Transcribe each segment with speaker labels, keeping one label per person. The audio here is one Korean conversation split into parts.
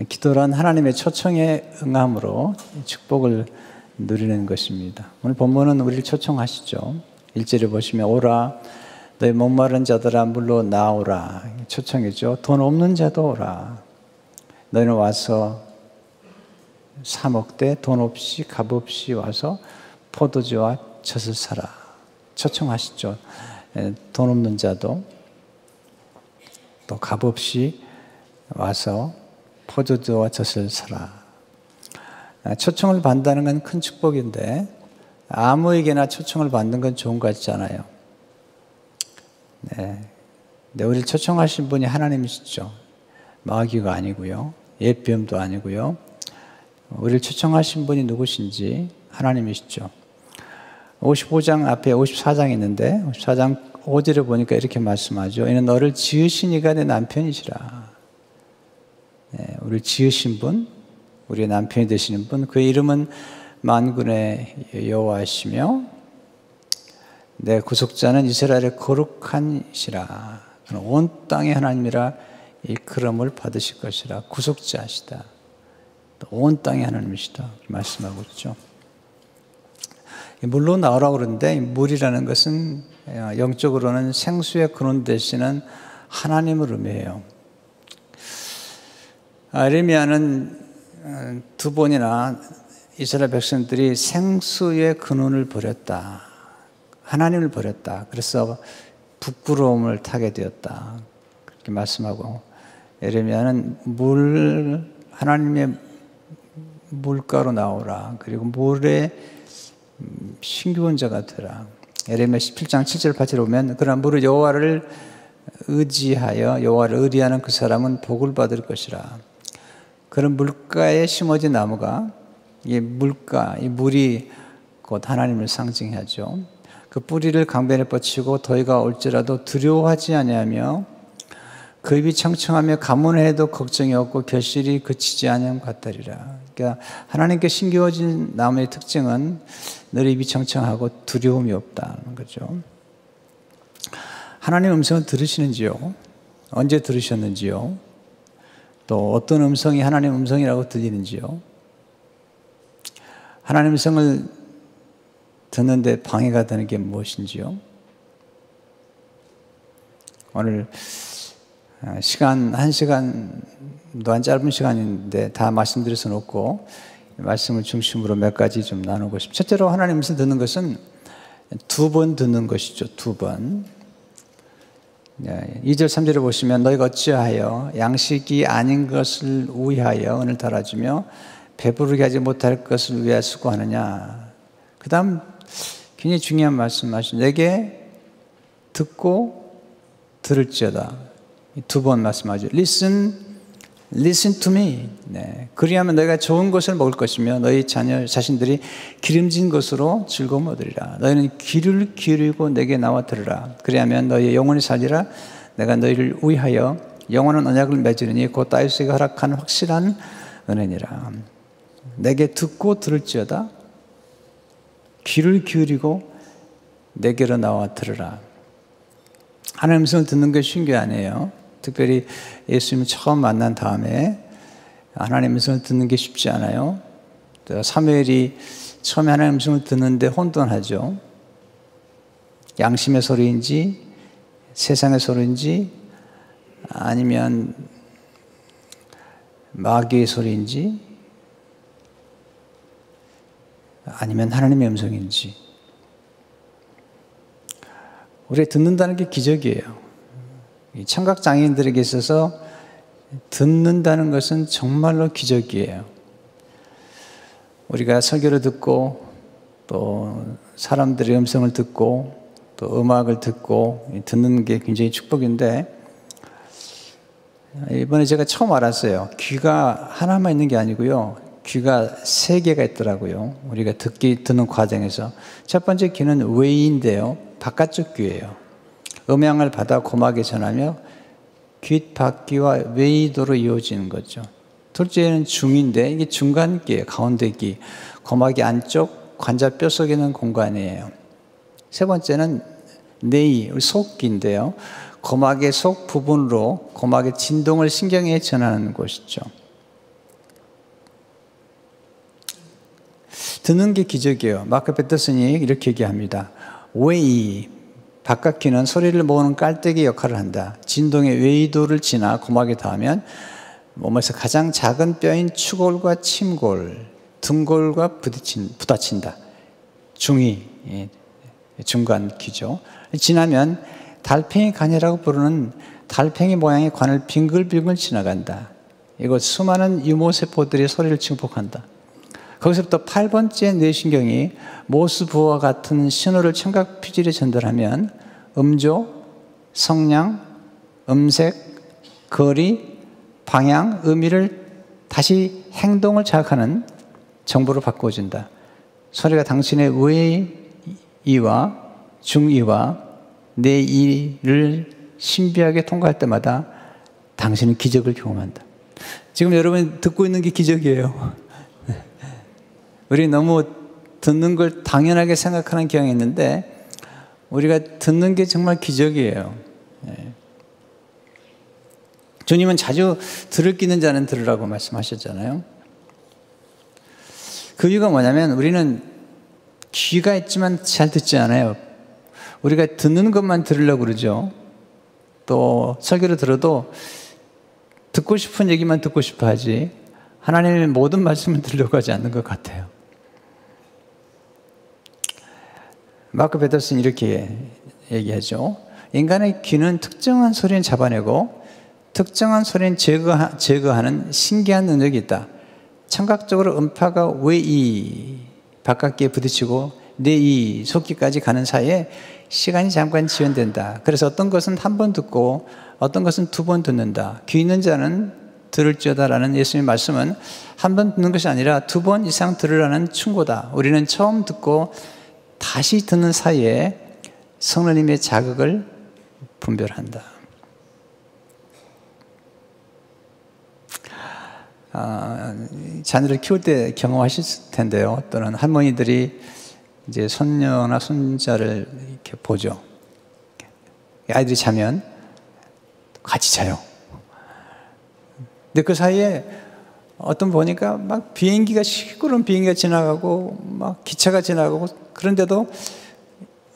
Speaker 1: 기도란 하나님의 초청에 응함으로 축복을 누리는 것입니다. 오늘 본문은 우리를 초청하시죠. 1절에 보시면 오라 너희 목마른 자들아 물로 나오라 초청이죠. 돈 없는 자도 오라. 너희는 와서 사 먹되 돈 없이 값 없이 와서 포도주와 젖을 사라. 초청하시죠. 돈 없는 자도 또 값 없이 와서 포도주와 젖을 사라. 초청을 받는다는 건 큰 축복인데 아무에게나 초청을 받는 건 좋은 것 같지 않아요. 네. 우리를 초청하신 분이 하나님이시죠. 마귀가 아니고요. 예비음도 아니고요. 우리를 초청하신 분이 누구신지 하나님이시죠. 55장 앞에 54장이 있는데 54장 5절에 보니까 이렇게 말씀하죠. 이는 너를 지으신 이가 내 남편이시라. 네, 우리를 지으신 분, 우리의 남편이 되시는 분, 그의 이름은 만군의 여호와이시며 내 구속자는 이스라엘의 거룩한 이시라. 온 땅의 하나님이라 일컬음을 받으실 것이라. 구속자시다. 온 땅의 하나님이시다. 말씀하고 있죠. 물로 나오라고 그러는데 물이라는 것은 영적으로는 생수의 근원 되시는 하나님을 의미해요. 에레미야는 두 번이나 이스라엘 백성들이 생수의 근원을 버렸다. 하나님을 버렸다. 그래서 부끄러움을 타게 되었다. 그렇게 말씀하고 에레미야는 하나님의 물가로 나오라. 그리고 물에 신규한 자가 되라. 에레미야 17장 7절 8절 보면 그러나 물을 여호와를 의지하여 여호와를 의리하는 그 사람은 복을 받을 것이라. 그런 물가에 심어진 나무가 이 물이 곧 하나님을 상징하죠. 그 뿌리를 강변에 뻗치고 더위가 올지라도 두려워하지 아니하며 그 입이 청청하며 가문해도 걱정이 없고 결실이 그치지 아니함 같다리라. 그러니까 하나님께 심겨진 나무의 특징은 늘 입이 청청하고 두려움이 없다는 거죠. 하나님 음성을 들으시는지요? 언제 들으셨는지요? 또 어떤 음성이 하나님 음성이라고 들리는지요? 하나님 음성을 듣는데 방해가 되는 게 무엇인지요? 오늘 시간 1시간도 한 짧은 시간인데 다 말씀드릴 수는 없고 말씀을 중심으로 몇 가지 좀 나누고 싶습니다. 첫째로 하나님 음성 듣는 것은 두 번 듣는 것이죠. 두 번. 2절 3절에 보시면 너희가 어찌하여 양식이 아닌 것을 위하여 은을 달아주며 배부르게 하지 못할 것을 위하여 수고하느냐. 그 다음 굉장히 중요한 말씀하시죠. 내게 듣고 들을지어다. 두 번 말씀하죠. Listen to me. 네. 그리하면 너희가 좋은 것을 먹을 것이며 너희 자신들이 기름진 것으로 즐거움 얻으리라. 너희는 귀를 기울이고 내게 나와 들으라. 그리하면 너희의 영혼이 살리라. 내가 너희를 위하여 영원한 언약을 맺으리니 곧 다윗에게 허락한 확실한 은혜니라. 내게 듣고 들을지어다. 귀를 기울이고 내게로 나와 들으라. 하나님 음성을 듣는 게 쉬운 게 아니에요. 특별히 예수님을 처음 만난 다음에 하나님 음성을 듣는 게 쉽지 않아요. 사무엘이 처음에 하나님 음성을 듣는데 혼돈하죠. 양심의 소리인지 세상의 소리인지 아니면 마귀의 소리인지 아니면 하나님의 음성인지. 우리가 듣는다는 게 기적이에요. 청각장애인들에게 있어서 듣는다는 것은 정말로 기적이에요. 우리가 설교를 듣고 또 사람들의 음성을 듣고 또 음악을 듣고 듣는 게 굉장히 축복인데 이번에 제가 처음 알았어요. 귀가 하나만 있는 게 아니고요. 귀가 세 개가 있더라고요. 우리가 듣는 과정에서. 첫 번째 귀는 외인데요. 바깥쪽 귀예요. 음향을 받아 고막에 전하며 귓바퀴와 외이도로 이어지는 거죠. 둘째는 중인데 이게 중간귀예요. 가운데 귀. 고막의 안쪽 관자뼈 속에 있는 공간이에요. 세 번째는 내이, 속귀인데요. 고막의 속 부분으로 고막의 진동을 신경에 전하는 곳이죠. 듣는 게 기적이에요. 마크 패터슨이 이렇게 얘기합니다. 웨이, 바깥 귀는 소리를 모으는 깔때기 역할을 한다. 진동의 웨이도를 지나 고막에 닿으면 몸에서 가장 작은 뼈인 추골과 침골, 등골과 부딪힌다. 중위, 중간 귀죠. 지나면 달팽이 관이라고 부르는 달팽이 모양의 관을 빙글빙글 지나간다. 이곳 수많은 유모세포들이 소리를 증폭한다. 거기서부터 8번째 뇌신경이 모스 부호와 같은 신호를 청각 피질에 전달하면 음조, 성량, 음색, 거리, 방향, 의미를 다시 행동을 자극하는 정보로 바꿔준다. 소리가 당신의 외이와 중이와 내이를 신비하게 통과할 때마다 당신은 기적을 경험한다. 지금 여러분 듣고 있는 게 기적이에요. 우리 너무 듣는 걸 당연하게 생각하는 경향이 있는데 우리가 듣는 게 정말 기적이에요. 주님은 자주 들을 끼는 자는 들으라고 말씀하셨잖아요. 그 이유가 뭐냐면 우리는 귀가 있지만 잘 듣지 않아요. 우리가 듣는 것만 들으려고 그러죠. 또 설교를 들어도 듣고 싶은 얘기만 듣고 싶어 하지 하나님의 모든 말씀을 들으려고 하지 않는 것 같아요. 마크 패터슨이 이렇게 얘기하죠. 인간의 귀는 특정한 소리는 잡아내고 특정한 소리는 제거하는 신기한 능력이 있다. 청각적으로 음파가 외이 바깥귀에 부딪히고 내이 속귀까지 가는 사이에 시간이 잠깐 지연된다. 그래서 어떤 것은 한 번 듣고 어떤 것은 두 번 듣는다. 귀 있는 자는 들을지어다라는 예수님의 말씀은 한 번 듣는 것이 아니라 두 번 이상 들으라는 충고다. 우리는 처음 듣고 다시 듣는 사이에 성령님의 자극을 분별한다. 자녀를 키울 때 경험하실 텐데요. 또는 할머니들이 이제 손녀나 손자를 이렇게 보죠. 아이들이 자면 같이 자요. 근데 그 사이에 어떤 보니까 막 비행기가 시끄러운 비행기가 지나가고 막 기차가 지나가고 그런데도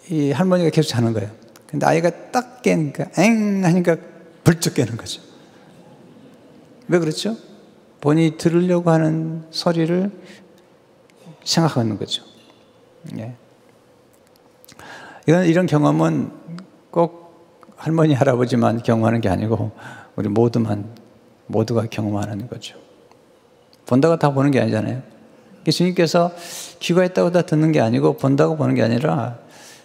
Speaker 1: 이 할머니가 계속 자는 거예요. 근데 아이가 딱 깨니까 엥 하니까 불쩍 깨는 거죠. 왜 그렇죠? 본인이 들으려고 하는 소리를 생각하는 거죠. 예. 이런 경험은 꼭 할머니, 할아버지만 경험하는 게 아니고 우리 모두가 경험하는 거죠. 본다고 다 보는 게 아니잖아요. 주님께서 귀가 있다고 다 듣는 게 아니고 본다고 보는 게 아니라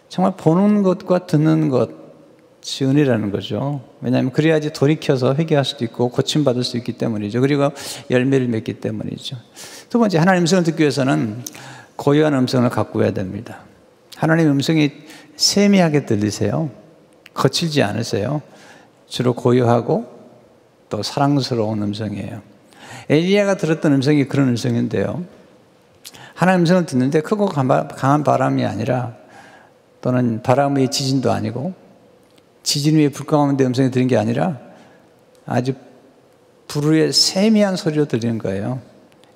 Speaker 1: 정말 보는 것과 듣는 것이 은혜라는 거죠. 왜냐하면 그래야지 돌이켜서 회개할 수도 있고 고침받을 수 있기 때문이죠. 그리고 열매를 맺기 때문이죠. 두 번째, 하나님의 음성을 듣기 위해서는 고요한 음성을 가꾸어야 됩니다. 하나님의 음성이 세미하게 들리세요. 거칠지 않으세요. 주로 고요하고 또 사랑스러운 음성이에요. 엘리야가 들었던 음성이 그런 음성인데요. 하나님의 음성을 듣는데 크고 강한 바람이 아니라 또는 바람 위의 지진도 아니고 지진 위에 불 가운데 음성이 들린 게 아니라 아주 불의 세미한 소리로 들리는 거예요.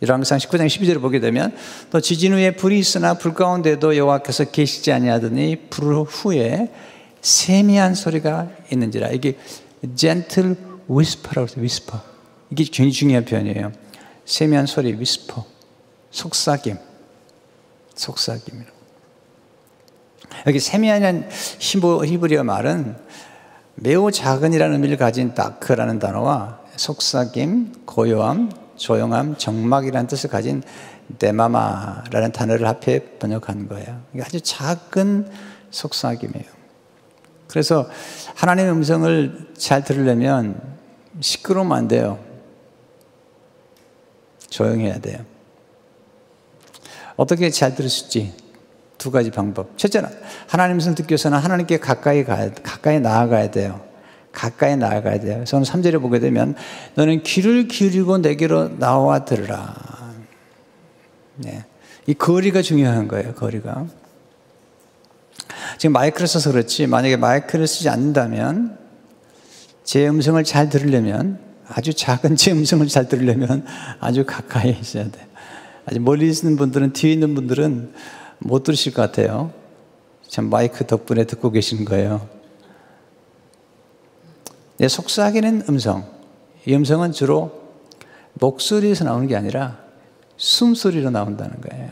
Speaker 1: 열왕기상 19장 12절을 보게 되면 또 지진 후에 불이 있으나 불 가운데도 여호와께서 계시지 아니하더니 불 후에 세미한 소리가 있는지라. 이게 gentle whisper라고 해서 whisper. 이게 굉장히 중요한 표현이에요. 세미한 소리, whisper. 속삭임이라고. 여기 세미한 히브리어 말은 매우 작은이라는 의미를 가진 다크라는 단어와 속삭임, 고요함, 조용함, 정막이라는 뜻을 가진 데마마라는 단어를 합해 번역한 거예요. 이게 아주 작은 속삭임이에요. 그래서 하나님의 음성을 잘 들으려면 시끄러우면 안 돼요. 조용해야 돼요. 어떻게 잘 들을 수 있지? 두 가지 방법. 첫째는 하나님의 음성을 듣기 위해서는 하나님께 가까이 나아가야 돼요. 가까이 나아가야 돼요. 그래서 3절에 보게 되면 너는 귀를 기울이고 내게로 나와 들으라. 네. 이 거리가 중요한 거예요. 거리가. 지금 마이크를 써서 그렇지 만약에 마이크를 쓰지 않는다면 제 음성을 잘 들으려면 아주 작은 제 음성을 잘 들으려면 아주 가까이 있어야 돼요. 아주 멀리 있는 분들은, 뒤에 있는 분들은 못 들으실 것 같아요. 참 마이크 덕분에 듣고 계시는 거예요. 네, 속삭이는 음성. 이 음성은 주로 목소리에서 나오는 게 아니라 숨소리로 나온다는 거예요.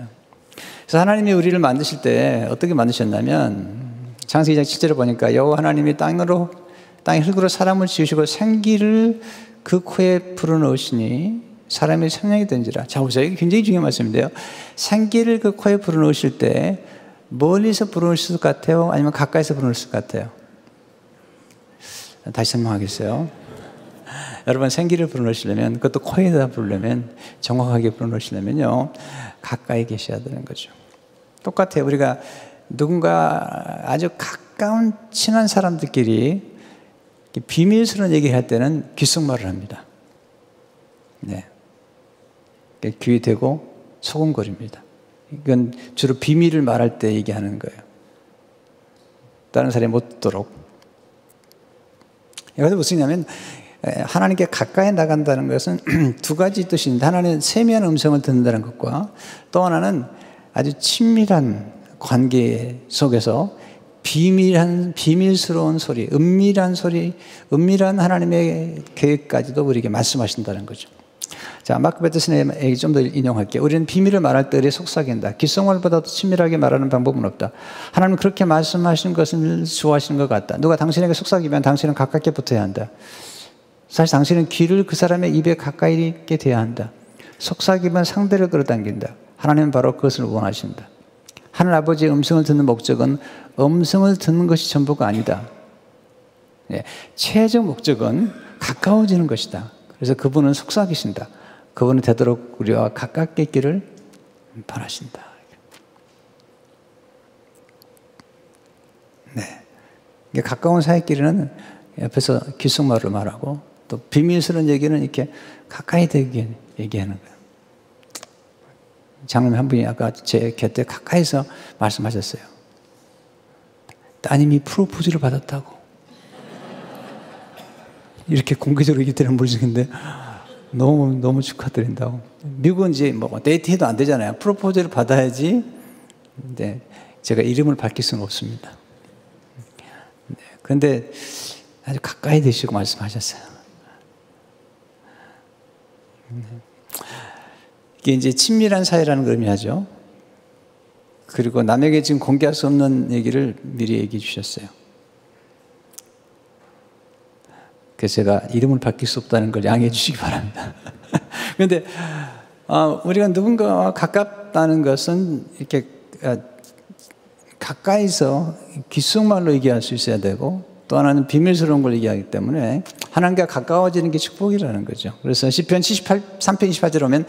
Speaker 1: 그래서 하나님이 우리를 만드실 때 어떻게 만드셨냐면, 창세기 2장 7절을 보니까 여호와 하나님이 땅의 흙으로 사람을 지으시고 생기를 그 코에 불어넣으시니 사람이 생명이 된지라. 자, 보세요. 이게 굉장히 중요한 말씀인데요. 생기를 그 코에 불어넣으실 때 멀리서 불어넣으실 것 같아요? 아니면 가까이서 불어넣으실 것 같아요? 다시 설명하겠어요. 여러분, 생기를 불어넣으시려면, 그것도 코에다 불으려면, 정확하게 불어넣으시려면요, 가까이 계셔야 되는 거죠. 똑같아요. 우리가 누군가 아주 가까운 친한 사람들끼리 비밀스러운 얘기를 할 때는 귓속말을 합니다. 네. 귀에 대고 소곤거립니다. 이건 주로 비밀을 말할 때 얘기하는 거예요. 다른 사람이 못 듣도록. 여기서 무슨 얘기냐면, 하나님께 가까이 나간다는 것은 두 가지 뜻이 있는데, 하나는 세미한 음성을 듣는다는 것과 또 하나는 아주 친밀한 관계 속에서 비밀스러운 소리, 은밀한 하나님의 계획까지도 우리에게 말씀하신다는 거죠. 자, 마크 베트슨의 얘기 좀 더 인용할게요. 우리는 비밀을 말할 때 우리 속삭인다. 귓속말보다도 친밀하게 말하는 방법은 없다. 하나님은 그렇게 말씀하시는 것을 좋아하시는 것 같다. 누가 당신에게 속삭이면 당신은 가깝게 붙어야 한다. 사실 당신은 귀를 그 사람의 입에 가까이 있게 돼야 한다. 속삭이면 상대를 끌어당긴다. 하나님은 바로 그것을 원하신다. 하늘 아버지의 음성을 듣는 목적은 음성을 듣는 것이 전부가 아니다. 네, 최종 목적은 가까워지는 것이다. 그래서 그분은 속삭이신다. 그분은 되도록 우리와 가깝게 있기를 바라신다. 네, 가까운 사이끼리는 옆에서 귓속말로 말하고, 또 비밀스러운 얘기는 이렇게 가까이 되게 얘기하는 거예요. 장로님 한 분이 아까 제 곁에 가까이서 말씀하셨어요. 따님이 프로포즈를 받았다고. 이렇게 공개적으로 얘기 때는 모르겠는데 너무 축하드린다고. 미국은 이제 뭐 데이트해도 안 되잖아요. 프로포즈를 받아야지. 근데 제가 이름을 밝힐 수는 없습니다. 그런데 아주 가까이 되시고 말씀하셨어요. 이게 이제 친밀한 사이라는 걸 의미하죠. 그리고 남에게 지금 공개할 수 없는 얘기를 미리 얘기해 주셨어요. 그래서 제가 이름을 밝힐 수 없다는 걸 양해해 주시기 바랍니다. 그런데 우리가 누군가와 가깝다는 것은 이렇게 가까이서 귓속말로 얘기할 수 있어야 되고, 또 하나는 비밀스러운 걸 얘기하기 때문에 하나님과 가까워지는 게 축복이라는 거죠. 그래서 시편 3편 28절 오면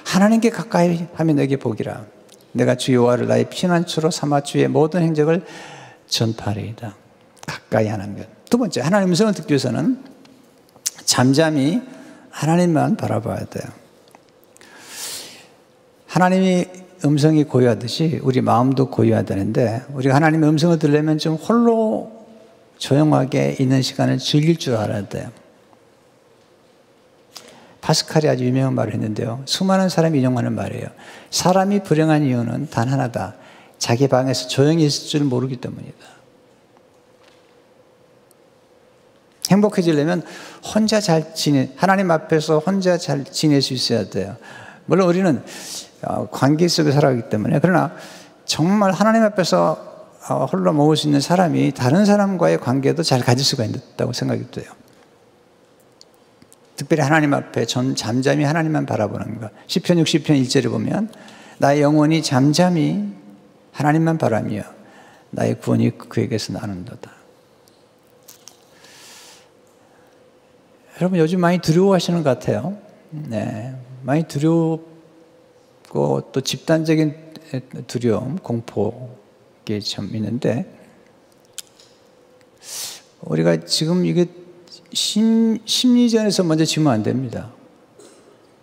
Speaker 1: 하나님께 가까이 하면 내게 복이라. 내가 주 여호와를 나의 피난처로 삼아 주의 모든 행적을 전파하리이다. 가까이 하는 것. 두 번째, 하나님의 음성을 듣기 위해서는 잠잠히 하나님만 바라봐야 돼요. 하나님이 음성이 고요하듯이 우리 마음도 고요해야 되는데, 우리가 하나님의 음성을 들으려면 좀 홀로 조용하게 있는 시간을 즐길 줄 알아야 돼요. 파스칼이 아주 유명한 말을 했는데요. 수많은 사람이 인용하는 말이에요. 사람이 불행한 이유는 단 하나다. 자기 방에서 조용히 있을 줄 모르기 때문이다. 행복해지려면 하나님 앞에서 혼자 잘 지낼 수 있어야 돼요. 물론 우리는 관계 속에 살아가기 때문에, 그러나 정말 하나님 앞에서 홀로 먹을 수 있는 사람이 다른 사람과의 관계도 잘 가질 수가 있다고 생각이 돼요. 특별히 하나님 앞에 잠잠히 하나님만 바라보는 것. 시편 60편 1절에 보면 나의 영혼이 잠잠히 하나님만 바라며 나의 구원이 그에게서 나는도다. 여러분, 요즘 많이 두려워하시는 것 같아요. 네, 많이 두렵고 또 집단적인 두려움, 공포가 좀 있는데, 우리가 지금 이게 심리전에서 먼저 지면 안 됩니다.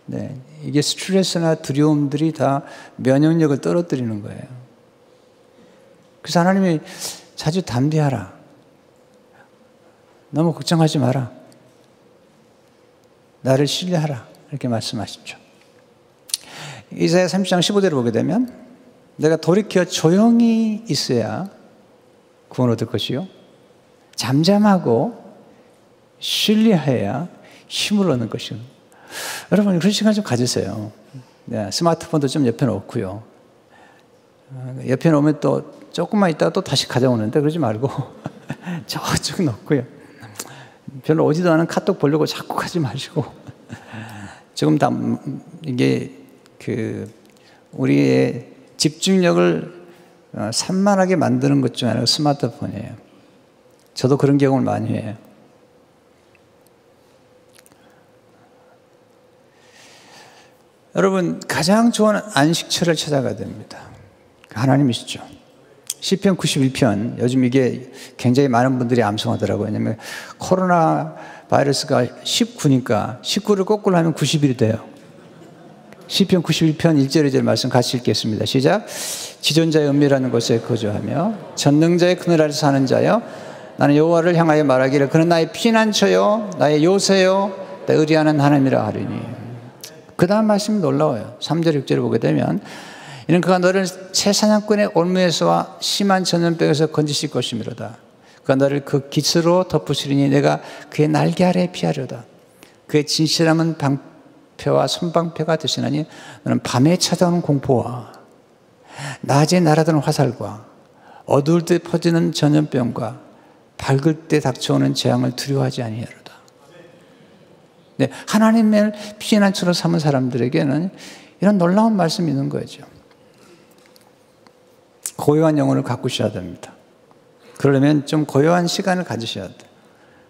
Speaker 1: 네, 이게 스트레스나 두려움들이 다 면역력을 떨어뜨리는 거예요. 그래서 하나님이 자주 담대하라. 너무 걱정하지 마라. 나를 신뢰하라. 이렇게 말씀하시죠. 이사야 30장 15절을 보게 되면 내가 돌이켜 조용히 있어야 구원 얻을 것이요 잠잠하고 신뢰해야 힘을 얻는 것이요. 여러분 그런 시간 좀 가지세요. 네, 스마트폰도 좀 옆에 놓고요. 옆에 놓으면 또 조금만 있다가 또 다시 가져오는데 그러지 말고 저쪽 놓고요. 별로 오지도 않은 카톡 보려고 자꾸 가지 마시고 지금 다 이게 우리의 집중력을 산만하게 만드는 것 중 하나가 스마트폰이에요. 저도 그런 경험을 많이 해요. 여러분 가장 좋은 안식처를 찾아가야 됩니다. 하나님이시죠. 시편 91편 요즘 이게 굉장히 많은 분들이 암송하더라고요. 왜냐하면 코로나 바이러스가 19니까 19를 거꾸로 하면 90일이 돼요. 시편 91편 1절 2절 말씀 같이 읽겠습니다. 시작. 지존자의 은밀한 곳에 거주하며 전능자의 그늘 아래서 사는 자여 나는 여호와를 향하여 말하기를 그는 나의 피난처요 나의 요새요 내 의리하는 하나님이라 하리니. 그 다음 말씀이 놀라워요. 3절 6절을 보게 되면 이는 그가 너를 새 사냥꾼의 올무에서와 심한 전염병에서 건지실 것이미로다. 그가 너를 그 깃으로 덮으시리니 내가 그의 날개 아래 피하려다. 그의 진실함은 방패와 손방패가 되시나니 너는 밤에 찾아오는 공포와 낮에 날아드는 화살과 어두울 때 퍼지는 전염병과 밝을 때 닥쳐오는 재앙을 두려워하지 아니하리로다. 네, 하나님을 피난처로 삼은 사람들에게는 이런 놀라운 말씀이 있는 거죠. 고요한 영혼을 가꾸셔야 됩니다. 그러려면 좀 고요한 시간을 가지셔야 돼요.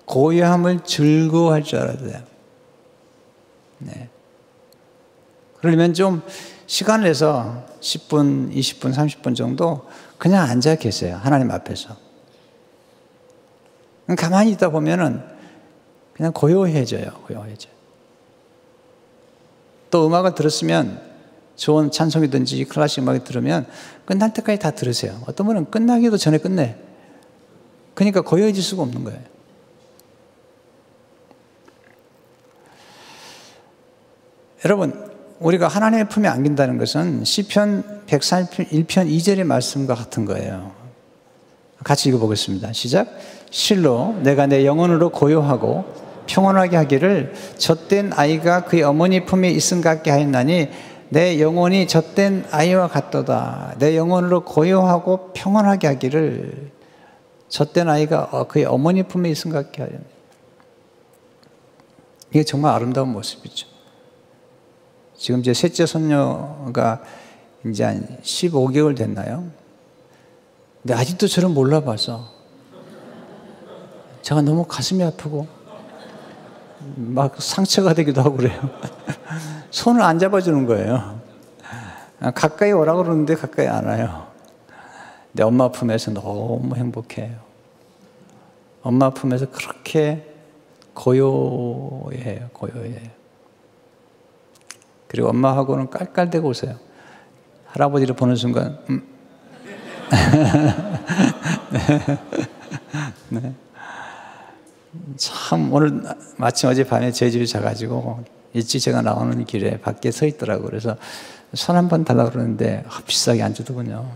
Speaker 1: 고요함을 즐거워할 줄 알아야 돼요. 네. 그러려면 좀 시간을 내서 10분, 20분, 30분 정도 그냥 앉아 계세요. 하나님 앞에서. 가만히 있다 보면은 그냥 고요해져요. 고요해져요. 또 음악을 들었으면 좋은 찬송이든지 클래식 음악을 들으면 끝날 때까지 다 들으세요. 어떤 분은 끝나기도 전에 끝내. 그러니까 고요해질 수가 없는 거예요. 여러분, 우리가 하나님의 품에 안긴다는 것은 시편 141편 2절의 말씀과 같은 거예요. 같이 읽어보겠습니다. 시작. 실로 내가 내 영혼으로 고요하고 평온하게 하기를 젖된 아이가 그의 어머니 품에 있음 같게 하였나니 내 영혼이 젖된 아이와 같도다. 내 영혼으로 고요하고 평온하게 하기를 젖된 아이가 그의 어머니 품에 있음 같게 하였나니. 이게 정말 아름다운 모습이죠. 지금 제 셋째 손녀가 이제 한 15개월 됐나요? 근데 아직도 저를 몰라봐서 제가 너무 가슴이 아프고 막 상처가 되기도 하고 그래요. 손을 안 잡아주는 거예요. 가까이 오라고 그러는데 가까이 안 와요. 근데 엄마 품에서 너무 행복해요. 엄마 품에서 그렇게 고요해요. 고요해요. 그리고 엄마하고는 깔깔대고 웃어요. 할아버지를 보는 순간 네. 참 오늘 마침 어젯밤에 저희 집에 자가지고 일찍 제가 나오는 길에 밖에 서 있더라고요. 그래서 손 한 번 달라고 그러는데 비싸게 안 주더군요.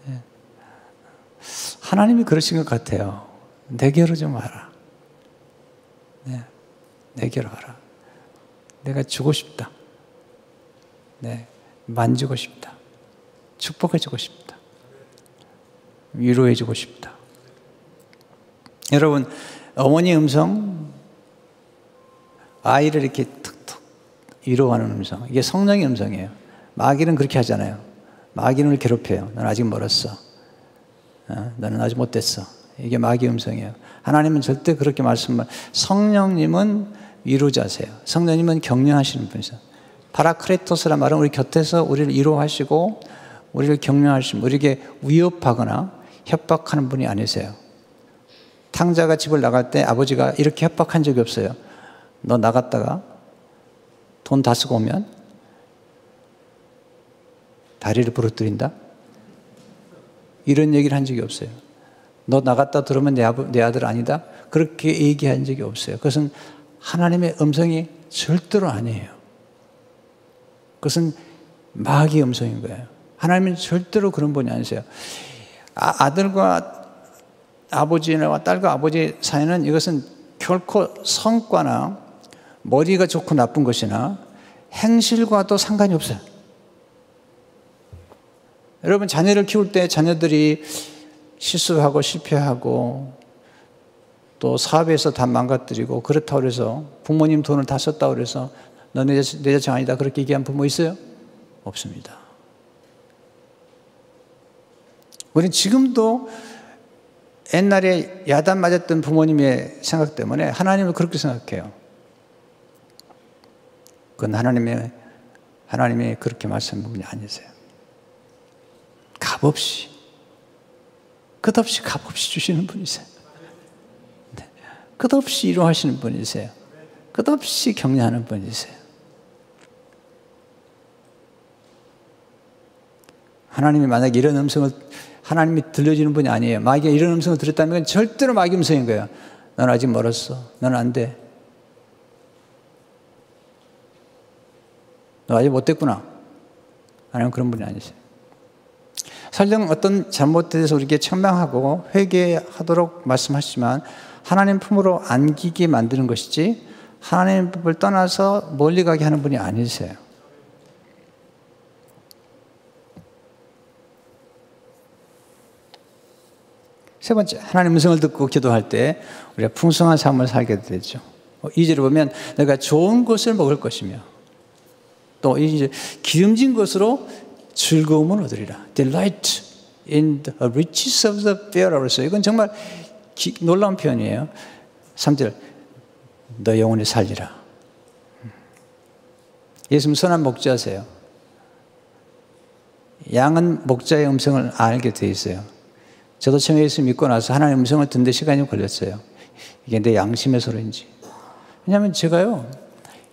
Speaker 1: 네. 하나님이 그러신 것 같아요. 내게로 좀 와라. 네. 내게로 와라. 내가 주고 싶다. 네. 만지고 싶다. 축복해주고 싶다. 위로해주고 싶다. 여러분, 어머니 음성, 아이를 이렇게 툭툭 위로하는 음성, 이게 성령의 음성이에요. 마귀는 그렇게 하잖아요. 마귀는 괴롭혀요. 넌 아직 멀었어. 너는 아직 못됐어. 이게 마귀의 음성이에요. 하나님은 절대 그렇게 말씀을, 성령님은 위로자세요. 성령님은 격려하시는 분이세요. 파라크레토스란 말은 우리 곁에서 우리를 위로하시고 우리를 격려하시고 우리에게 위협하거나 협박하는 분이 아니세요. 탕자가 집을 나갈 때 아버지가 이렇게 협박한 적이 없어요. 너 나갔다가 돈 다 쓰고 오면 다리를 부러뜨린다? 이런 얘기를 한 적이 없어요. 너 나갔다 들으면 내 아들 아니다? 그렇게 얘기한 적이 없어요. 그것은 하나님의 음성이 절대로 아니에요. 그것은 마귀의 음성인 거예요. 하나님은 절대로 그런 분이 아니세요. 아들과 아버지와 딸과 아버지 사이는 이것은 결코 성과나 머리가 좋고 나쁜 것이나 행실과도 상관이 없어요. 여러분, 자녀를 키울 때 자녀들이 실수하고 실패하고 또 사업에서 다 망가뜨리고 그렇다고 해서 부모님 돈을 다 썼다고 해서 너 내 자식 아니다 그렇게 얘기한 부모 있어요? 없습니다. 우리는 지금도 옛날에 야단 맞았던 부모님의 생각 때문에 하나님을 그렇게 생각해요. 그건 하나님이 그렇게 말씀하는 분이 아니세요. 끝없이 주시는 분이세요. 네. 끝없이 위로하시는 분이세요. 끝없이 격려하는 분이세요. 하나님이 만약에 이런 음성을 하나님이 들려주는 분이 아니에요. 마귀가 이런 음성을 들었다면 절대로 마귀 음성인 거예요. 넌 아직 멀었어. 넌 안 돼. 너 아직 못 됐구나. 하나님은 그런 분이 아니세요. 설령 어떤 잘못에 대해서 우리에게 책망하고 회개하도록 말씀하시지만 하나님 품으로 안기게 만드는 것이지 하나님 법을 떠나서 멀리 가게 하는 분이 아니세요. 세 번째, 하나님 음성을 듣고 기도할 때 우리가 풍성한 삶을 살게 되죠. 2절에 보면 내가 좋은 것을 먹을 것이며 또 이제 기름진 것으로 즐거움을 얻으리라. Delight in the riches of the bearer. 이건 정말 놀라운 표현이에요. 3절, 너 영혼이 살리라. 예수님 선한 목자세요. 양은 목자의 음성을 알게 돼 있어요. 저도 처음에 예수 믿고 나서 하나님의 음성을 듣는데 시간이 걸렸어요. 이게 내 양심의 소리인지. 왜냐하면 제가요,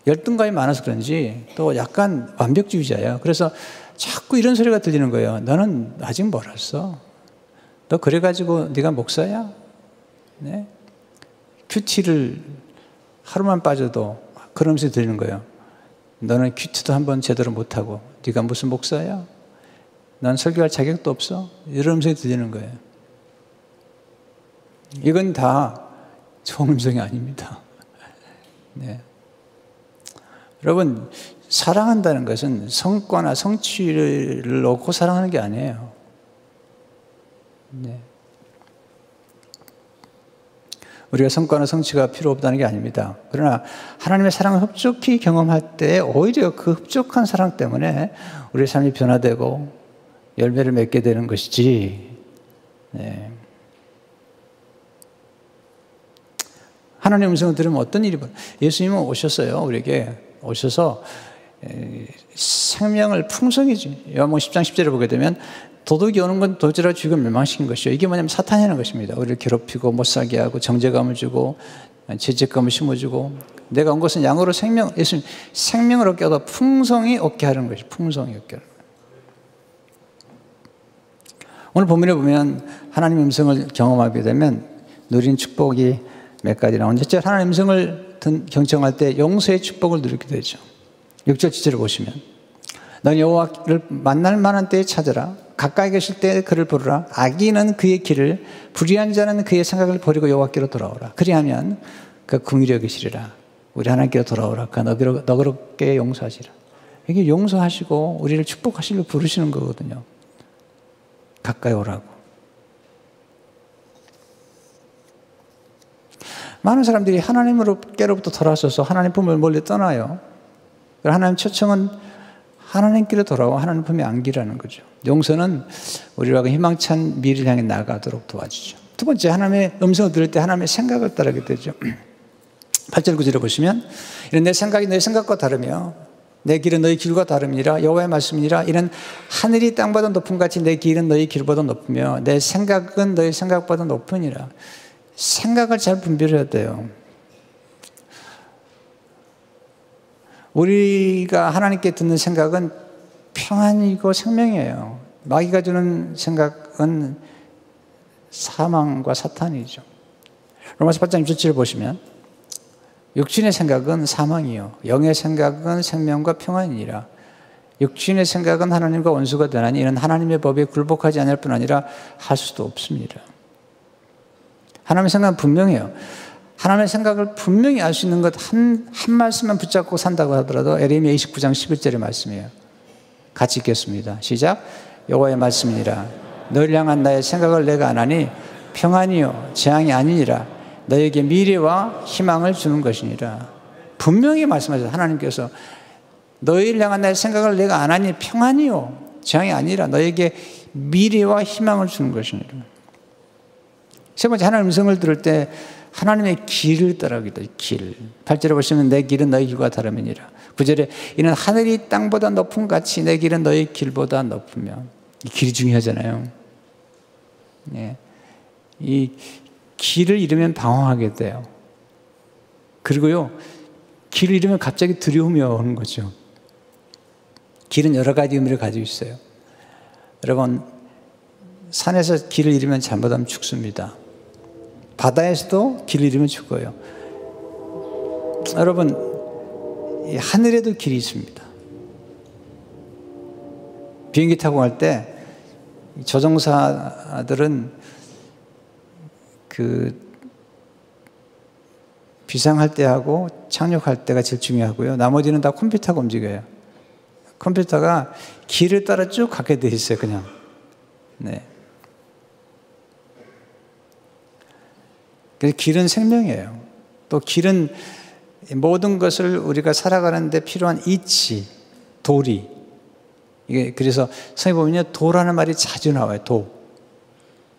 Speaker 1: 열등감이 많아서 그런지 또 약간 완벽주의자예요. 그래서 자꾸 이런 소리가 들리는 거예요. 너는 아직 멀었어. 너 그래가지고 네가 목사야? 네? 큐티를 하루만 빠져도 그런 음성이 들리는 거예요. 너는 큐티도 한번 제대로 못하고 네가 무슨 목사야? 난 설교할 자격도 없어. 이런 음성이 들리는 거예요. 이건 다 좋은 음성이 아닙니다. 네. 여러분, 사랑한다는 것은 성과나 성취를 놓고 사랑하는 게 아니에요. 네. 우리가 성과나 성취가 필요 없다는 게 아닙니다. 그러나 하나님의 사랑을 흡족히 경험할 때 오히려 그 흡족한 사랑 때문에 우리의 삶이 변화되고 열매를 맺게 되는 것이지. 네. 하나님의 음성을 들으면 어떤 일이 벌어져요? 예수님은 오셨어요. 우리에게 오셔서 생명을 풍성히 주. 요한복음 10장 10절에 보게 되면 도둑이 오는 건 도지라 죽여 멸망시킨 것이요. 이게 뭐냐면 사탄이 하는 것입니다. 우리를 괴롭히고 못살게 하고 정죄감을 주고 죄책감을 심어주고 내가 온 것은 양으로 예수님 생명을 얻게 하다 풍성히 얻게 하는 것이 풍성히 얻게 하는 거예요. 오늘 본문에 보면 하나님의 음성을 경험하게 되면 누린 축복이 몇 가지 나오는데 첫째, 하나님의 음성을 경청할 때 용서의 축복을 누리게 되죠. 6절 7절을 보시면 넌 여호와를 만날 만한 때에 찾으라. 가까이 계실 때 그를 부르라. 악인은 그의 길을 불의한 자는 그의 생각을 버리고 여호와께로 돌아오라. 그리하면 그 긍휼히 여기시리라. 우리 하나님께로 돌아오라. 그 너그럽게 용서하시라. 이게 용서하시고 우리를 축복하시려 부르시는 거거든요. 가까이 오라고. 많은 사람들이 하나님께로부터 돌아서서 하나님 품을 멀리 떠나요. 하나님 초청은 하나님께로 돌아와 하나님 품에 안기라는 거죠. 용서는 우리가 희망찬 미래를 향해 나아가도록 도와주죠. 두 번째, 하나님의 음성을 들을 때 하나님의 생각을 따르게 되죠. 8절 9절에 보시면 이런 내 생각이 너의 생각과 다르며 내 길은 너희 길과 다름이라 여호와의 말씀이니라. 이는 하늘이 땅보다 높은 같이 내 길은 너희 길보다 높으며 내 생각은 너희 생각보다 높으니라. 생각을 잘 분별해야 돼요. 우리가 하나님께 듣는 생각은 평안이고 생명이에요. 마귀가 주는 생각은 사망과 사탄이죠. 로마서 8장 6절을 보시면 육신의 생각은 사망이요 영의 생각은 생명과 평안이니라. 육신의 생각은 하나님과 원수가 되나니 이는 하나님의 법에 굴복하지 않을 뿐 아니라 할 수도 없습니다. 하나님의 생각은 분명해요. 하나님의 생각을 분명히 알 수 있는 것 한 말씀만 붙잡고 산다고 하더라도 에레미야 29장 11절의 말씀이에요. 같이 읽겠습니다. 시작. 여호와의 말씀이니라. 너를 향한 나의 생각을 내가 아나니 평안이요 재앙이 아니니라. 너에게 미래와 희망을 주는 것이니라. 분명히 말씀하셨어요. 하나님께서 너희를 향한 나의 생각을 내가 아나니 평안이요 재앙이 아니라 너에게 미래와 희망을 주는 것이니라. 세 번째, 하나님의 음성을 들을 때 하나님의 길을 따라가기도. 길. 8절에 보시면 내 길은 너희 길과 다름이니라. 9절에 이는 하늘이 땅보다 높음 같이 내 길은 너희 길보다 높으며. 이 길이 중요하잖아요. 네. 이 길을 잃으면 방황하게 돼요. 그리고요, 길을 잃으면 갑자기 두려움이 오는 거죠. 길은 여러 가지 의미를 가지고 있어요. 여러분, 산에서 길을 잃으면 잘못하면 죽습니다. 바다에서도 길을 잃으면 죽어요. 여러분, 하늘에도 길이 있습니다. 비행기 타고 갈 때 조종사들은 비상할 때 하고 착륙할 때가 제일 중요하고요. 나머지는 다 컴퓨터가 움직여요. 컴퓨터가 길을 따라 쭉 가게 돼 있어요, 그냥. 네. 그래서 길은 생명이에요. 또 길은 모든 것을 우리가 살아가는데 필요한 이치, 도리. 이게 그래서 성경에 보면요, 도라는 말이 자주 나와요. 도.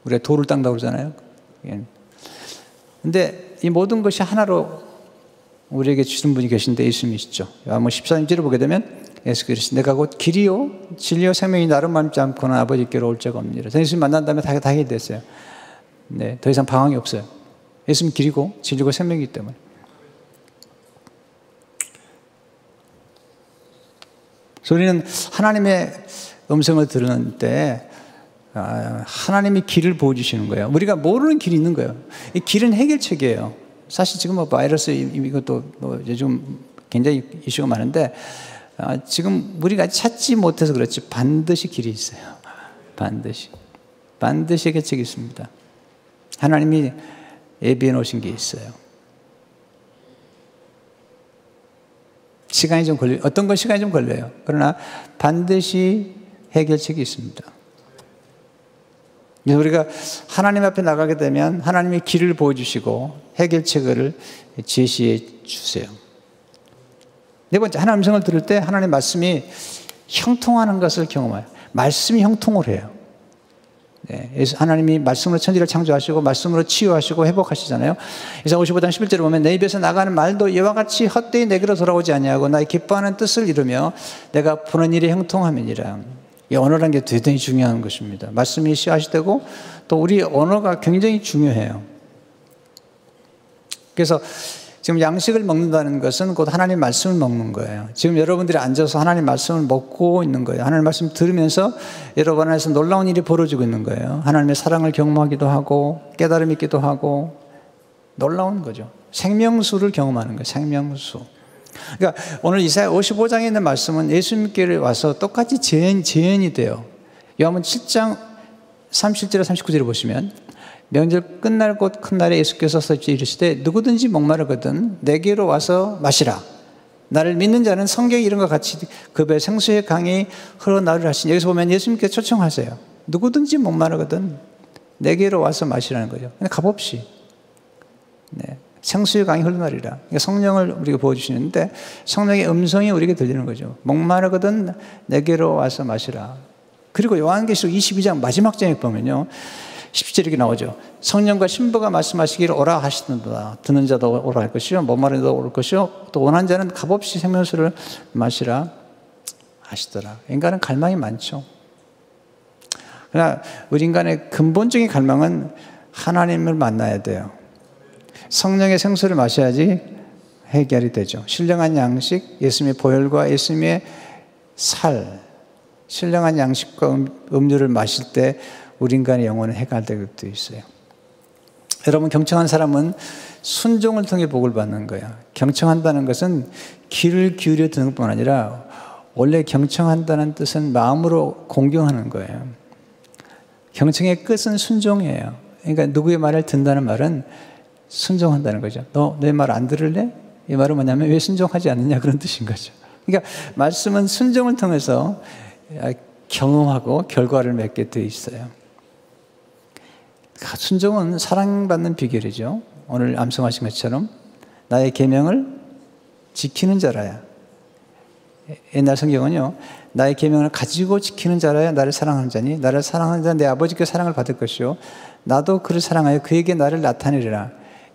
Speaker 1: 우리가 도를 닦는다고 그러잖아요. 그런데 이 모든 것이 하나로 우리에게 주신 분이 계신데 예수님이시죠. 요한복음 14절을 보게 되면 예수 그리스도 내가 곧 길이요 진리요 생명이 나를 맘지 않고는 아버지께로 올 자가 없느니라. 예수님 만난 다음에 다 해결됐어요. 네, 더 이상 방황이 없어요. 예수님 길이고 진리고 생명이기 때문에. 우리는 하나님의 음성을 들은 때 하나님이 길을 보여주시는 거예요. 우리가 모르는 길이 있는 거예요. 이 길은 해결책이에요. 사실 지금 바이러스 이것도 요즘 굉장히 이슈가 많은데 지금 우리가 찾지 못해서 그렇지 반드시 길이 있어요. 반드시 해결책이 있습니다. 하나님이 예비해 놓으신 게 있어요. 시간이 좀 걸려요. 어떤 건 시간이 좀 걸려요. 그러나 반드시 해결책이 있습니다. 그래서 우리가 하나님 앞에 나가게 되면 하나님이 길을 보여주시고 해결책을 제시해 주세요. 네 번째, 하나님 음성을 들을 때 하나님 말씀이 형통하는 것을 경험해요. 말씀이 형통을 해요. 네, 하나님이 말씀으로 천지를 창조하시고 말씀으로 치유하시고 회복하시잖아요. 이사야 55장 11절에 보면 내 입에서 나가는 말도 이와 같이 헛되이 내게로 돌아오지 아니하고 나의 기뻐하는 뜻을 이루며 내가 보는 일이 형통함이니라. 이 언어라는 게 대단히 중요한 것입니다. 말씀이 씨앗이 되고 또 우리 언어가 굉장히 중요해요. 그래서 지금 양식을 먹는다는 것은 곧 하나님 말씀을 먹는 거예요. 지금 여러분들이 앉아서 하나님 말씀을 먹고 있는 거예요. 하나님 말씀 들으면서 여러분 안에서 놀라운 일이 벌어지고 있는 거예요. 하나님의 사랑을 경험하기도 하고 깨달음 있기도 하고 놀라운 거죠. 생명수를 경험하는 거예요. 생명수. 그러니까 오늘 이사야 55장에 있는 말씀은 예수님께 와서 똑같이 재현이 돼요. 요한복음 7장 37절에 39절에 보시면 명절 끝날 곧 큰 날에 예수께서 서서 이르시되 누구든지 목마르거든 내게로 와서 마시라. 나를 믿는 자는 성경의 이름과 같이 그 배 생수의 강이 흘러나오리라 하시니 여기서 보면 예수님께서 초청하세요. 누구든지 목마르거든 내게로 와서 마시라는 거죠. 값없이. 네. 생수의 강이 흘러나리라. 그러니까 성령을 우리가 보여주시는데 성령의 음성이 우리에게 들리는 거죠. 목마르거든 내게로 와서 마시라. 그리고 요한계시록 22장 마지막 장에 보면요. 17절에 이렇게 나오죠. 성령과 신부가 말씀하시기를 오라 하시는도다. 듣는 자도 오라 할 것이요 목마른 자도 올 것이요 또 원한 자는 값없이 생명수를 마시라 하시더라. 인간은 갈망이 많죠. 그러나 우리 인간의 근본적인 갈망은 하나님을 만나야 돼요. 성령의 생수를 마셔야지 해결이 되죠. 신령한 양식, 예수님의 보혈과 예수님의 살, 신령한 양식과 음료를 마실 때 우리 인간의 영혼은 해결될 것도 있어요. 여러분, 경청한 사람은 순종을 통해 복을 받는 거예요. 경청한다는 것은 귀를 기울여 듣는 뿐 아니라 원래 경청한다는 뜻은 마음으로 공경하는 거예요. 경청의 끝은 순종이에요. 그러니까 누구의 말을 듣는다는 말은 순종한다는 거죠. 너 내 말 안 들을래? 이 말은 뭐냐면 왜 순종하지 않느냐 그런 뜻인 거죠. 그러니까 말씀은 순종을 통해서 경험하고 결과를 맺게 돼 있어요. 순종은 사랑받는 비결이죠. 오늘 암송하신 것처럼 나의 계명을 지키는 자라야. 옛날 성경은요, 나의 계명을 가지고 지키는 자라야 나를 사랑하는 자니 나를 사랑하는 자는 내 아버지께 사랑을 받을 것이요 나도 그를 사랑하여 그에게 나를 나타내리라.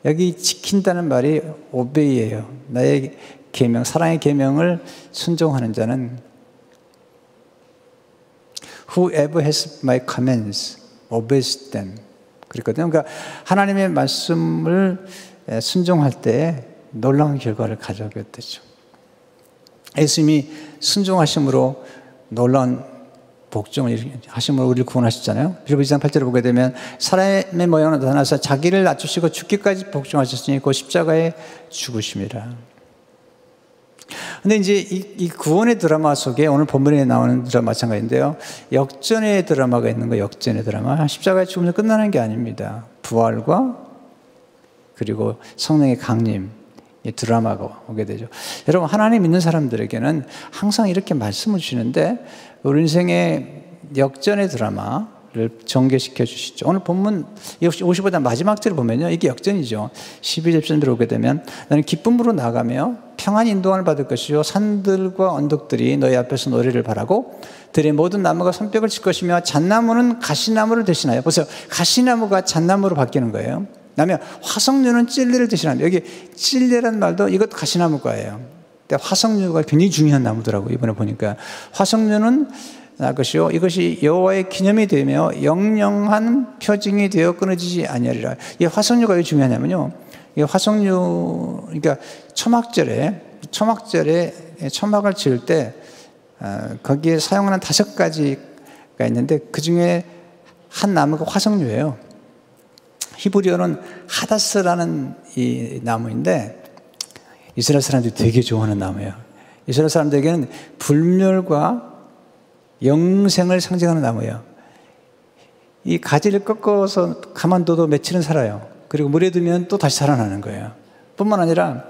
Speaker 1: 여기 지킨다는 말이 오베이예요. 나의 계명, 사랑의 계명을 순종하는 자는 Whoever has my commands obeys them. 그랬거든요. 그러니까 하나님의 말씀을 순종할 때 놀라운 결과를 가져오게 되죠. 예수님이 순종하심으로 놀라운 복종을 하심으로 우리를 구원하셨잖아요. 빌립보 2장 8절을 보게 되면 사람의 모양으로 나타나서 자기를 낮추시고 죽기까지 복종하셨으니 그 십자가에 죽으심이라. 근데 이제 이 구원의 드라마 속에 오늘 본문에 나오는 드라마 마찬가지인데요. 역전의 드라마가 있는 거예요. 역전의 드라마. 십자가의 죽음에서 끝나는 게 아닙니다. 부활과 그리고 성령의 강림, 이 드라마가 오게 되죠. 여러분, 하나님 믿는 사람들에게는 항상 이렇게 말씀을 주시는데 우리 인생의 역전의 드라마를 전개시켜 주시죠. 오늘 본문 55장 마지막 절을 보면요, 이게 역전이죠. 12절을 오게 되면 나는 기쁨으로 나가며 평안히 인도함을 받을 것이요 산들과 언덕들이 너희 앞에서 노래를 바라고 들의 모든 나무가 손뼉을 칠 것이며 잣나무는 가시나무를 대신하여, 보세요, 가시나무가 잣나무로 바뀌는 거예요. 그다음에 화석류는 찔레를 대신합니다. 여기 찔레라는 말도 이것도 가시나무과예요. 근데 화석류가 굉장히 중요한 나무더라고요. 이번에 보니까 화석류는 것이요 이것이 여호와의 기념이 되며 영영한 표징이 되어 끊어지지 아니하리라. 이 화석류가 왜 중요하냐면요, 이 화석류, 그러니까 초막절에 초막을 지을 때 거기에 사용하는 5가지가 있는데 그 중에 한 나무가 화석류예요. 히브리어는 하다스라는 이 나무인데 이스라엘 사람들이 되게 좋아하는 나무예요. 이스라엘 사람들에게는 불멸과 영생을 상징하는 나무예요. 이 가지를 꺾어서 가만둬도 며칠은 살아요. 그리고 물에 두면 또 다시 살아나는 거예요. 뿐만 아니라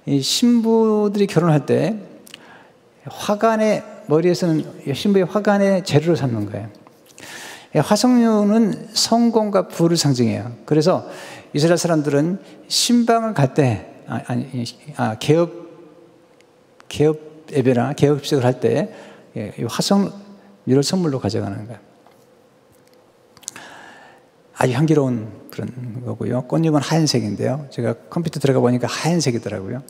Speaker 1: 이 신부들이 결혼할 때 화관의 머리에서는 신부의 화관의 재료로 삼는 거예요. 화석류는 성공과 부를 상징해요. 그래서 이스라엘 사람들은 신방을 갈 때, 개업 예배나 개업식을 할 때 화석류를 선물로 가져가는 거예요. 아주 향기로운 그런 거고요. 꽃잎은 하얀색인데요. 제가 컴퓨터 들어가 보니까 하얀색이더라고요.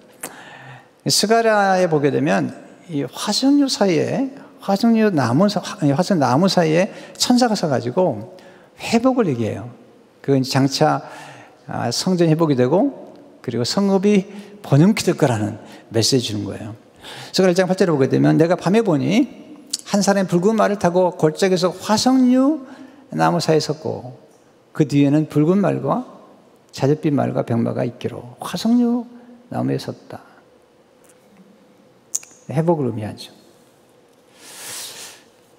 Speaker 1: 스가랴에 보게 되면 이 화석류 나무 사이에 천사가 서가지고 회복을 얘기해요. 그건 장차 성전 회복이 되고 그리고 성읍이 번영케 될 거라는 메시지 주는 거예요. 스가랴 1장 8절을 보게 되면 내가 밤에 보니 한 사람이 붉은 말을 타고 골짜기에서 화석류 나무 사이에 섰고 그 뒤에는 붉은 말과 자줏빛 말과 백마가 있기로. 화석류 나무에 섰다. 회복을 의미하죠.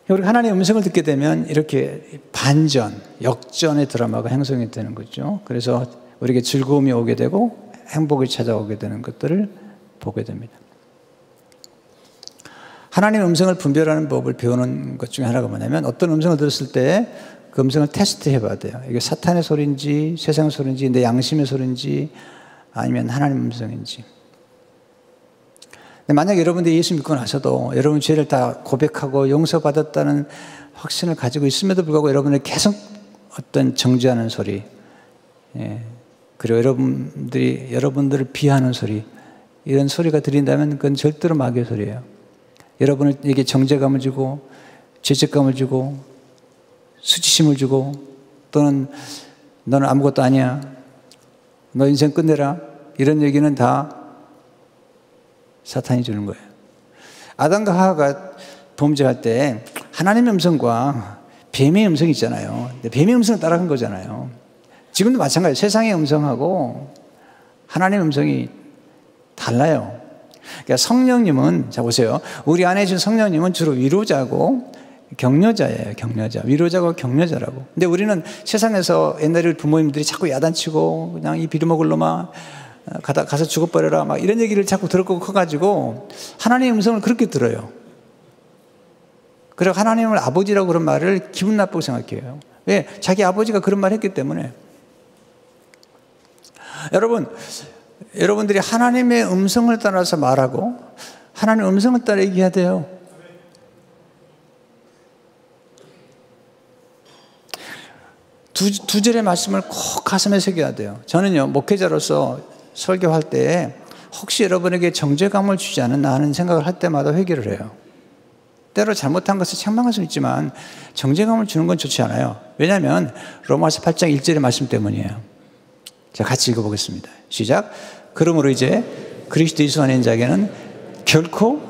Speaker 1: 우리가 하나님의 음성을 듣게 되면 이렇게 반전, 역전의 드라마가 형성이 되는 거죠. 그래서 우리에게 즐거움이 오게 되고 행복이 찾아오게 되는 것들을 보게 됩니다. 하나님의 음성을 분별하는 법을 배우는 것 중에 하나가 뭐냐면 어떤 음성을 들었을 때 그 음성을 테스트해 봐야 돼요. 이게 사탄의 소리인지 세상의 소리인지 내 양심의 소리인지 아니면 하나님의 음성인지. 만약에 여러분들이 예수 믿고 나서도 여러분 죄를 다 고백하고 용서받았다는 확신을 가지고 있음에도 불구하고 여러분을 계속 어떤 정죄하는 소리, 그리고 여러분들을 비하하는 소리, 이런 소리가 들린다면 그건 절대로 마귀의 소리예요. 여러분에게 정죄감을 주고 죄책감을 주고 수치심을 주고 또는 너는 아무것도 아니야, 너 인생 끝내라, 이런 얘기는 다 사탄이 주는 거예요. 아담과 하와가 범죄할 때 하나님의 음성과 뱀의 음성이 있잖아요. 근데 뱀의 음성을 따라간 거잖아요. 지금도 마찬가지예요. 세상의 음성하고 하나님의 음성이 달라요. 그러니까 성령님은, 자 보세요. 우리 안에 계신 성령님은 주로 위로자고 격려자예요. 격려자. 위로자고 격려자라고. 근데 우리는 세상에서 옛날에 부모님들이 자꾸 야단치고 그냥 이 비료먹을 놈아 가서 죽어버려라 막 이런 얘기를 자꾸 들었고 커가지고 하나님의 음성을 그렇게 들어요. 그리고 하나님을 아버지라고 그런 말을 기분 나쁘게 생각해요. 왜? 자기 아버지가 그런 말 했기 때문에. 여러분들이 하나님의 음성을 따라서 말하고 하나님의 음성을 따라 얘기해야 돼요. 두 절의 말씀을 꼭 가슴에 새겨야 돼요. 저는요, 목회자로서 설교할 때 혹시 여러분에게 정죄감을 주지 않았나 하는 생각을 할 때마다 회개를 해요. 때로 잘못한 것을 책망할 수는 있지만 정죄감을 주는 건 좋지 않아요. 왜냐하면 로마서 8장 1절의 말씀 때문이에요. 자, 같이 읽어보겠습니다. 시작. 그러므로 이제 그리스도 예수 안에 있는 자에게는 결코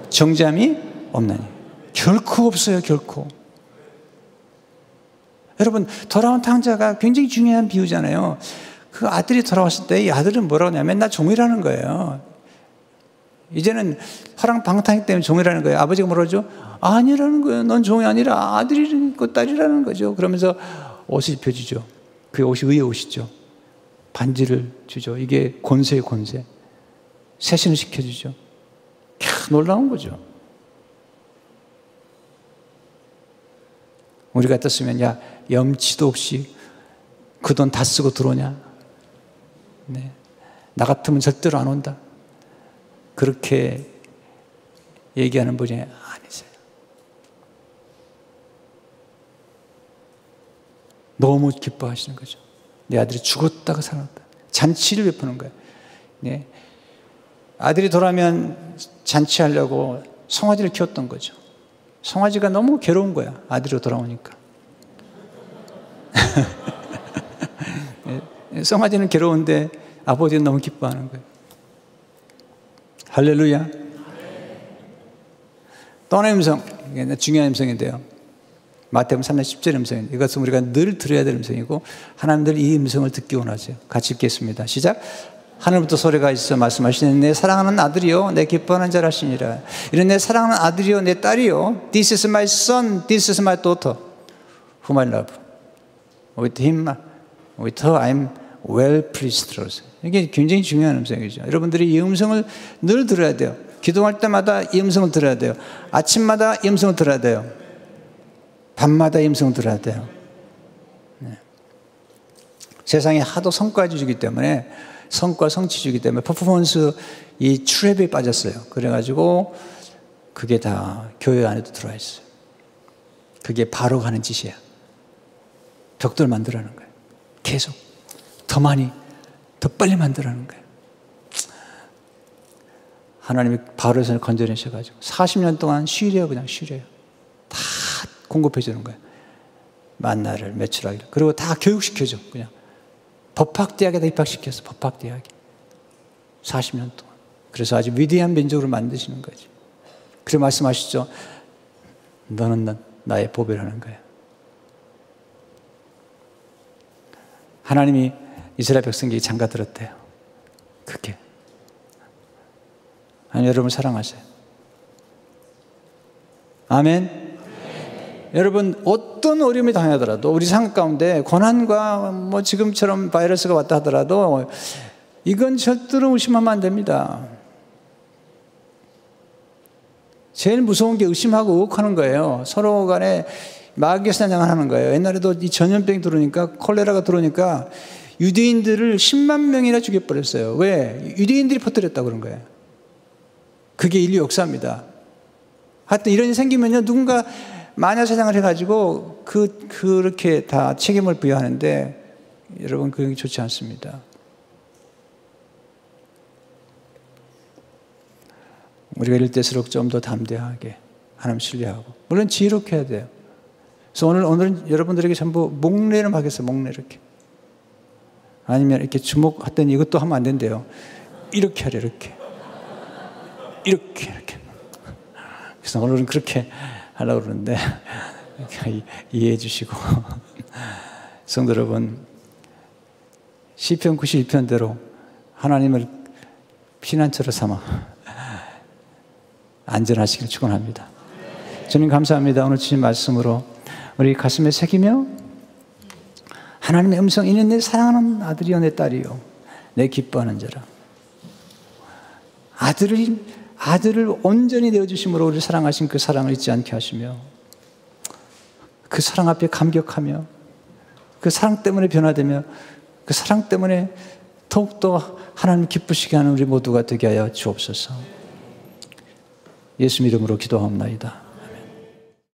Speaker 1: 정죄함이 없나니. 결코 없어요. 결코. 여러분, 돌아온 탕자가 굉장히 중요한 비유잖아요. 그 아들이 돌아왔을 때 이 아들은 뭐라고 하냐면 나 종이라는 거예요. 이제는 화랑방탕이기 때문에 종이라는 거예요. 아버지가 뭐라고 하죠? 아니라는 거예요. 넌 종이 아니라 아들이고 딸이라는 거죠. 그러면서 옷을 입혀주죠. 그게 옷이 의의 옷이죠. 반지를 주죠. 이게 권세의 권세. 세신을 시켜주죠. 놀라운 거죠. 우리 같았으면 야, 염치도 없이 그 돈 다 쓰고 들어오냐? 네. 나 같으면 절대로 안 온다. 그렇게 얘기하는 분이 아니세요. 너무 기뻐하시는 거죠. 내 아들이 죽었다가 살았다. 잔치를 베푸는 거예요. 네. 아들이 돌아오면 잔치하려고 송아지를 키웠던 거죠. 송아지가 너무 괴로운 거야. 아들이 돌아오니까. 송아지는 괴로운데 아버지는 너무 기뻐하는 거예요. 할렐루야. 또 하나의 음성, 중요한 음성인데요. 마태복음 3장 10절의 음성인데 이것은 우리가 늘 들어야 될 음성이고 하나님들 이 음성을 듣기 원하세요. 같이 읽겠습니다. 시작. 하늘부터 소리가 있어 말씀하시는 내 사랑하는 아들이요 내 기뻐하는 자라시니라. 이런 내 사랑하는 아들이요 내 딸이요 This is my son, this is my daughter whom I love. With him, with her I'm well pleased. 이게 굉장히 중요한 음성이죠. 여러분들이 이 음성을 늘 들어야 돼요. 기도할 때마다 이 음성을 들어야 돼요. 아침마다 이 음성을 들어야 돼요. 밤마다 이 음성을 들어야 돼요. 네. 세상이 하도 성과주의이기 때문에 성과 성취주의이기 때문에 퍼포먼스 이 트랩에 빠졌어요. 그래가지고 그게 다 교회 안에도 들어와 있어요. 그게 바로 가는 짓이야. 벽돌 만들라는 거예요. 계속 더 많이 더 빨리 만들라는 거예요. 하나님이 바로에서 건져내셔가지고 40년 동안 쉬래요. 그냥 쉬래요. 다 공급해 주는 거예요. 만나를 매출하기를. 그리고 다 교육시켜줘. 그냥 법학대학에다 입학시켰어. 법학대학에 40년 동안. 그래서 아주 위대한 민족으로 만드시는 거지. 그래 말씀하시죠. 너는 나의 보배라는 거예요. 하나님이 이스라엘 백성에게 장가들었대요. 그게. 하나님 여러분을 사랑하세요. 아멘. 여러분 어떤 어려움이 당하더라도 우리 삶 가운데 고난과 뭐 지금처럼 바이러스가 왔다 하더라도 이건 절대로 의심하면 안 됩니다. 제일 무서운 게 의심하고 의혹하는 거예요. 서로 간에 마귀 사냥을 하는 거예요. 옛날에도 이 전염병이 들어오니까 콜레라가 들어오니까 유대인들을 10만 명이나 죽여버렸어요. 왜? 유대인들이 퍼뜨렸다고 그런 거예요. 그게 인류 역사입니다. 하여튼 이런 일이 생기면요 누군가 마녀 사냥을 해가지고 그렇게 다 책임을 부여하는데 여러분 그게 좋지 않습니다. 우리가 이럴 때일수록 좀 더 담대하게 하나님 신뢰하고 물론 지혜롭게 해야 돼요. 그래서 오늘은 여러분들에게 전부 목례를 하겠어요. 목례 이렇게. 아니면 이렇게 주목했더니 이것도 하면 안 된대요. 이렇게 하래 이렇게. 이렇게. 그래서 오늘은 그렇게 하려고 그러는데 이해해 주시고 성도 여러분 시편 91편대로 하나님을 피난처로 삼아 안전하시길 축원합니다. 주님 감사합니다. 오늘 주신 말씀으로 우리 가슴에 새기며 하나님의 음성, 이는 내 사랑하는 아들이요 내 딸이요 내 기뻐하는 자라. 아들을 온전히 내어주심으로 우리를 사랑하신 그 사랑을 잊지 않게 하시며 그 사랑 앞에 감격하며 그 사랑 때문에 변화되며 그 사랑 때문에 더욱더 하나님 기쁘시게 하는 우리 모두가 되게 하여 주옵소서. 예수 이름으로 기도하옵나이다.